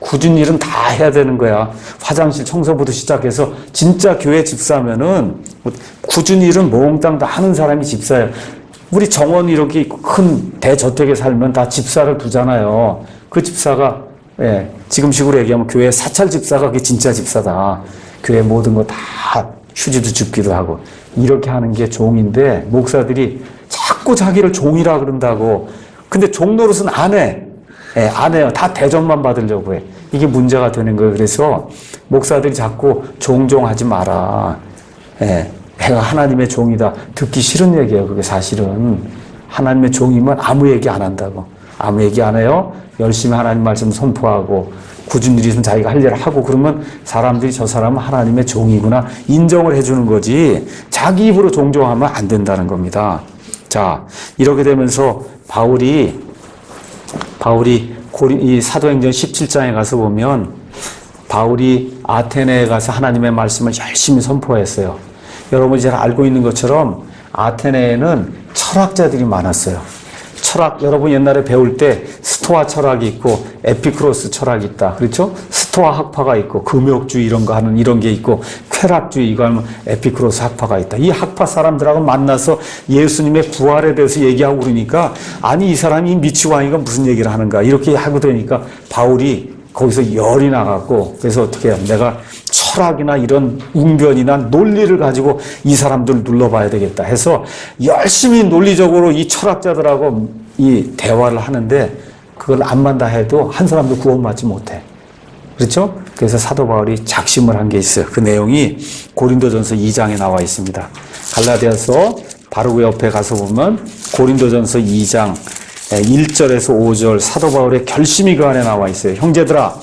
굳은 일은 다 해야 되는 거야. 화장실 청소부터 시작해서 진짜 교회 집사면은 굳은 일은 몽땅 다 하는 사람이 집사예요. 우리 정원 이렇게 큰 대저택에 살면 다 집사를 두잖아요. 그 집사가 지금식으로 얘기하면 교회 사찰 집사가 그게 진짜 집사다. 교회 모든 거 다 휴지도 줍기도 하고 이렇게 하는 게 종인데 목사들이 자꾸 자기를 종이라 그런다고. 근데 종 노릇은 안 해요. 다 대접만 받으려고 해. 이게 문제가 되는 거예요. 그래서 목사들이 자꾸 종종하지 마라. 내가 하나님의 종이다. 듣기 싫은 얘기예요. 그게 사실은. 하나님의 종이면 아무 얘기 안 한다고. 아무 얘기 안 해요. 열심히 하나님 말씀 선포하고 굳은 일이 있으면 자기가 할 일을 하고 그러면 사람들이 저 사람은 하나님의 종이구나 인정을 해주는 거지 자기 입으로 종종하면 안 된다는 겁니다. 자, 이렇게 되면서 바울이 이 사도행전 17장에 가서 보면 바울이 아테네에 가서 하나님의 말씀을 열심히 선포했어요. 여러분이 잘 알고 있는 것처럼 아테네에는 철학자들이 많았어요. 철학, 여러분 옛날에 배울 때 스토아 철학이 있고 에피쿠로스 철학이 있다. 그렇죠? 스토아 학파가 있고 금욕주의 이런 거 하는 이런 게 있고 쾌락주의 이거 하면 에피쿠로스 학파가 있다. 이 학파 사람들하고 만나서 예수님의 부활에 대해서 얘기하고 그러니까 아니 이 사람이 미치광이가 무슨 얘기를 하는가 이렇게 하고 그러니까 바울이 거기서 열이 나갖고 그래서 어떻게 해요? 내가 철학이나 이런 웅변이나 논리를 가지고 이 사람들 눌러봐야 되겠다 해서 열심히 논리적으로 이 철학자들하고 이 대화를 하는데 그걸 암만 다 해도 한 사람도 구원받지 못해. 그렇죠? 그래서 사도 바울이 작심을 한 게 있어요. 그 내용이 고린도전서 2장에 나와 있습니다. 갈라디아서 바로 그 옆에 가서 보면 고린도전서 2장 1절에서 5절 사도 바울의 결심이 그 안에 나와 있어요. 형제들아,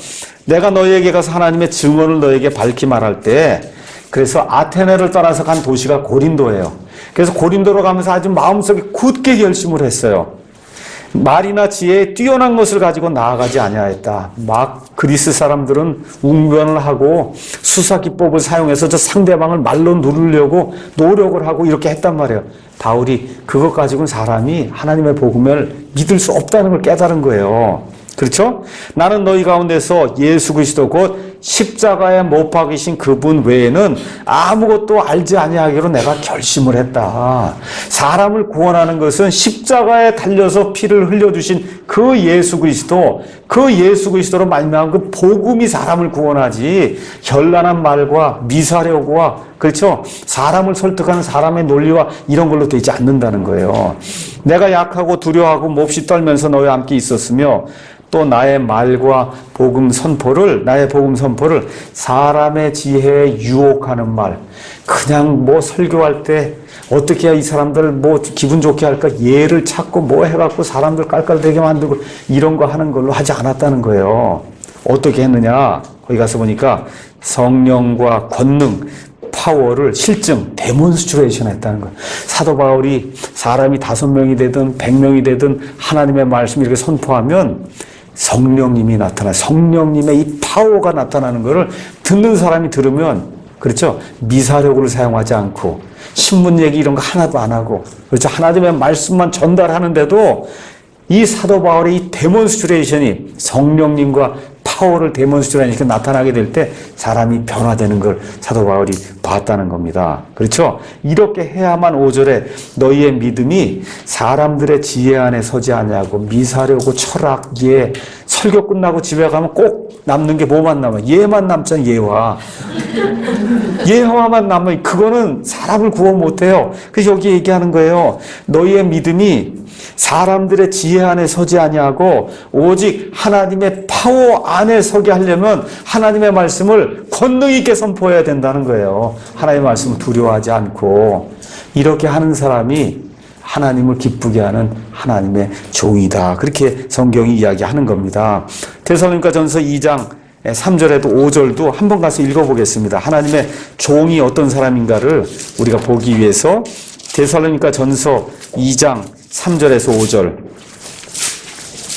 내가 너희에게 가서 하나님의 증언을 너희에게 밝히 말할 때, 그래서 아테네를 떠나서 간 도시가 고린도예요. 그래서 고린도로 가면서 아주 마음속에 굳게 결심을 했어요. 말이나 지혜에 뛰어난 것을 가지고 나아가지 아니하였다. 막 그리스 사람들은 웅변을 하고 수사기법을 사용해서 저 상대방을 말로 누르려고 노력을 하고 이렇게 했단 말이에요. 바울이 그것 가지고는 사람이 하나님의 복음을 믿을 수 없다는 걸 깨달은 거예요. 그렇죠? 나는 너희 가운데서 예수 그리스도 곧 십자가에 못 박이신 그분 외에는 아무것도 알지 아니하기로 내가 결심을 했다. 사람을 구원하는 것은 십자가에 달려서 피를 흘려주신 그 예수 그리스도로 말미암은 그 복음이 사람을 구원하지 현란한 말과 미사려고와 그렇죠? 사람을 설득하는 사람의 논리와 이런 걸로 되지 않는다는 거예요. 내가 약하고 두려워하고 몹시 떨면서 너희와 함께 있었으며 또 나의 말과 나의 복음 선포를 사람의 지혜에 유혹하는 말, 그냥 뭐 설교할 때 어떻게 해야 이 사람들 뭐 기분 좋게 할까 예를 찾고 뭐 해갖고 사람들 깔깔대게 만들고 이런 거 하는 걸로 하지 않았다는 거예요. 어떻게 했느냐? 거기 가서 보니까 성령과 권능, 파워를 실증, 데몬스트레이션 했다는 거예요. 사도 바울이 사람이 5명이 되든 100명이 되든 하나님의 말씀 이렇게 선포하면 성령님이 나타나, 성령님의 이 파워가 나타나는 것을 듣는 사람이 들으면, 그렇죠? 미사력을 사용하지 않고, 신문 얘기 이런 거 하나도 안 하고, 그렇죠? 하나님의 말씀만 전달하는데도 이 사도 바울의 이 데몬스트레이션이 성령님과 파워를 데몬스트레이션이 이렇게 나타나게 될 때 사람이 변화되는 걸 사도 바울이 봤다는 겁니다. 그렇죠? 이렇게 해야만 5절에 너희의 믿음이 사람들의 지혜 안에 서지 아니하고 미사려고 철학, 예, 설교 끝나고 집에 가면 꼭 남는 게 뭐만 남아요? 예만 남잖아요. 예화. 예화만 남아요. 그거는 사람을 구원 못해요. 그래서 여기 얘기하는 거예요. 너희의 믿음이 사람들의 지혜 안에 서지 아니하고 오직 하나님의 파워 안에 서게 하려면 하나님의 말씀을 권능 있게 선포해야 된다는 거예요. 하나님의 말씀을 두려워하지 않고 이렇게 하는 사람이 하나님을 기쁘게 하는 하나님의 종이다. 그렇게 성경이 이야기하는 겁니다. 데살로니가전서 2장 3절에도 5절도 한번 가서 읽어보겠습니다. 하나님의 종이 어떤 사람인가를 우리가 보기 위해서 데살로니가전서 2장 3절에서 5절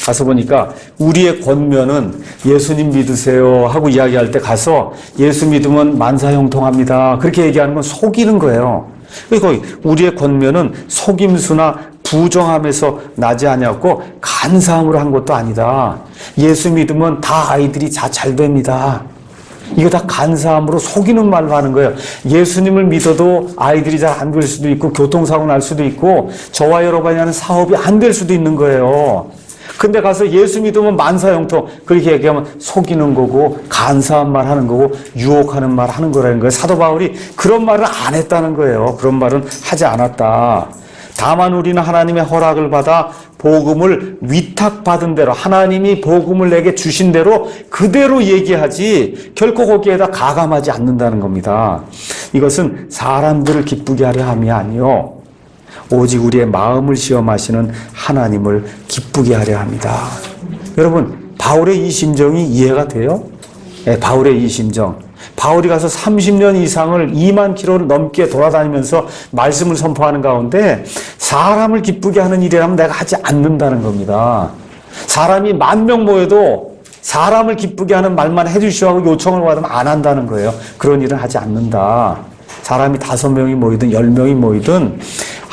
가서 보니까 우리의 권면은 예수님 믿으세요 하고 이야기할 때 가서 예수 믿으면 만사형통합니다. 그렇게 얘기하는 건 속이는 거예요. 그러니까 우리의 권면은 속임수나 부정함에서 나지 아니었고 간사함으로 한 것도 아니다. 예수 믿으면 다 아이들이 다 잘 됩니다. 이거 다 간사함으로 속이는 말로 하는 거예요. 예수님을 믿어도 아이들이 잘 안 될 수도 있고 교통사고 날 수도 있고 저와 여러분이 하는 사업이 안 될 수도 있는 거예요. 근데 가서 예수 믿으면 만사형통 그렇게 얘기하면 속이는 거고 간사한 말 하는 거고 유혹하는 말 하는 거라는 거예요. 사도 바울이 그런 말을 안 했다는 거예요. 그런 말은 하지 않았다. 다만 우리는 하나님의 허락을 받아 복음을 위탁받은 대로 하나님이 복음을 내게 주신 대로 그대로 얘기하지 결코 거기에다 가감하지 않는다는 겁니다. 이것은 사람들을 기쁘게 하려 함이 아니요 오직 우리의 마음을 시험하시는 하나님을 기쁘게 하려 합니다. 여러분 바울의 이 심정이 이해가 돼요? 네, 바울의 이 심정. 바울이 가서 30년 이상을 2만 킬로를 넘게 돌아다니면서 말씀을 선포하는 가운데 사람을 기쁘게 하는 일이라면 내가 하지 않는다는 겁니다. 사람이 10,000명 모여도 사람을 기쁘게 하는 말만 해주시오 하고 요청을 받으면 안 한다는 거예요. 그런 일은 하지 않는다. 사람이 5명이 모이든 10명이 모이든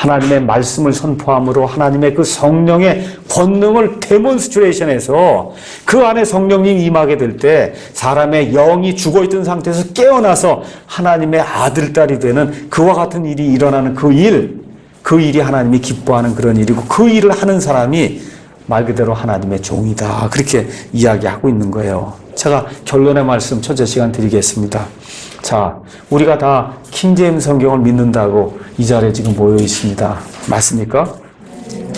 하나님의 말씀을 선포함으로 하나님의 그 성령의 권능을 데몬스트레이션해서 그 안에 성령님이 임하게 될 때 사람의 영이 죽어있던 상태에서 깨어나서 하나님의 아들, 딸이 되는 그와 같은 일이 일어나는 그 일이 하나님이 기뻐하는 그런 일이고 그 일을 하는 사람이 말 그대로 하나님의 종이다. 그렇게 이야기하고 있는 거예요. 제가 결론의 말씀 첫째 시간 드리겠습니다. 자, 우리가 다 킹제임스 성경을 믿는다고 이 자리에 지금 모여 있습니다. 맞습니까?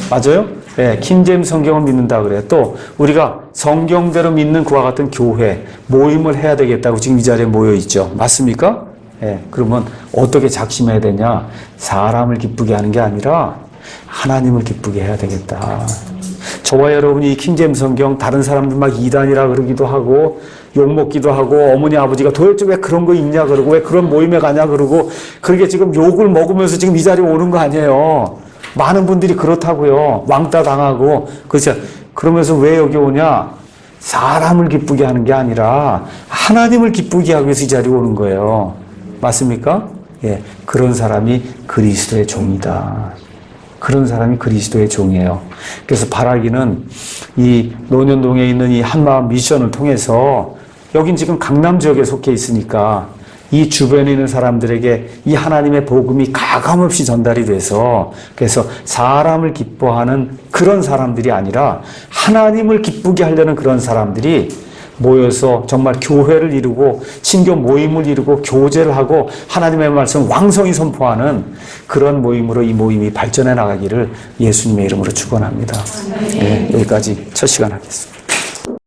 맞아요? 네, 킹제임스 성경을 믿는다 그래요. 또 우리가 성경대로 믿는 그와 같은 교회, 모임을 해야 되겠다고 지금 이 자리에 모여 있죠. 맞습니까? 네, 그러면 어떻게 작심해야 되냐? 사람을 기쁘게 하는 게 아니라 하나님을 기쁘게 해야 되겠다. 저와 여러분이 이 킹제임스 성경 다른 사람들 막 이단이라 그러기도 하고 욕먹기도 하고 어머니 아버지가 도대체 왜 그런 거 읽냐 그러고 왜 그런 모임에 가냐 그러고 그렇게 지금 욕을 먹으면서 지금 이 자리에 오는 거 아니에요. 많은 분들이 그렇다고요. 왕따 당하고 그렇죠. 그러면서 왜 여기 오냐? 사람을 기쁘게 하는 게 아니라 하나님을 기쁘게 하기 위해서 이 자리에 오는 거예요. 맞습니까? 예, 그런 사람이 그리스도의 종이다. 그런 사람이 그리스도의 종이에요. 그래서 바라기는 이 논현동에 있는 이 한마음 미션을 통해서 여긴 지금 강남 지역에 속해 있으니까 이 주변에 있는 사람들에게 이 하나님의 복음이 가감없이 전달이 돼서 그래서 사람을 기뻐하는 그런 사람들이 아니라 하나님을 기쁘게 하려는 그런 사람들이 모여서 정말 교회를 이루고 친교 모임을 이루고 교제를 하고 하나님의 말씀 왕성히 선포하는 그런 모임으로 이 모임이 발전해 나가기를 예수님의 이름으로 축원합니다. 네, 여기까지 첫 시간 하겠습니다.